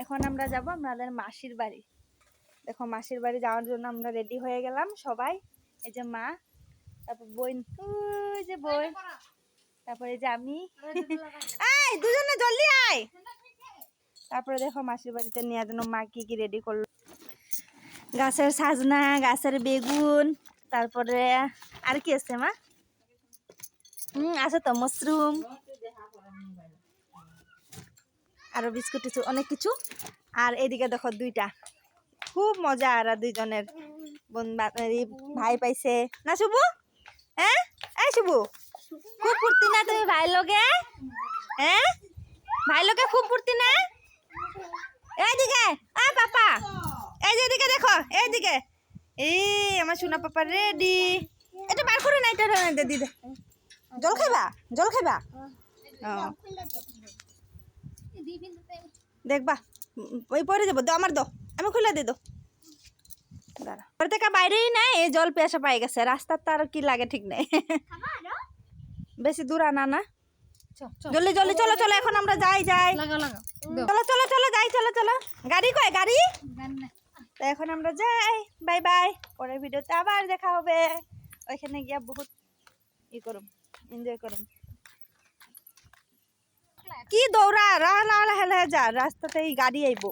এখন আমরা যাব আমাদের মাসির বাড়ি। দেখো মাসির বাড়ি যাওয়ার জন্য আমরা রেডি হয়ে গেলাম সবাই। এই যে মা, তারপর বোন, ওই যে বোন, তারপরে এই যে আমি। আয় দুজনে জলদি আয়। তারপরে দেখো মাসির বাড়িতে নেওয়ার জন্য মা কি কি রেডি করলো। গাছের সাজনা, গাছের বেগুন, তারপরে আর কি আছে মা? আছে তো মাশরুম, আরো বিস্কুট টিস্কুট অনেক কিছু। আর এদিকে দেখো দুইটা, খুব মজা আর দুইজনের ভাই পাইছে না শুভু? হ্যাঁ এই শুভু, খুব ফুর্তি না তুমি ভাই লগে? হ্যাঁ ভাই লগে খুব ফুর্তি না? এইদিকে আ পাপা, এই যে এদিকে দেখো, এইদিকে। এই আমার সোনা পাপা রেডি। এটা বার করে না, এটা দিদি দে। জল খাইবা? জল খাইবা? দেখবা ওই পরে যাবো, আমার দো, আমি খুলে দিয়ে দো। দাঁড়া, ঘর থেকে বাইরেই নাই, এই জল পেশা পাই গেছে। রাস্তার তো আর কি লাগে ঠিক নেই, বেশি দূর আনা না। জলদি জলদি চলো চলো, এখন আমরা যাই। চলো চলো চলো যাই, চলো চলো। গাড়ি কয়? গাড়ি তো এখন আমরা যাই। বাই বাই, পরের ভিডিওতে আবার দেখা হবে। ওইখানে গিয়া বহুত ই করুম, এনজয় করুম। কি দৌড়া রা লা হেলে যা, রাস্তাতে গাড়ি আইব।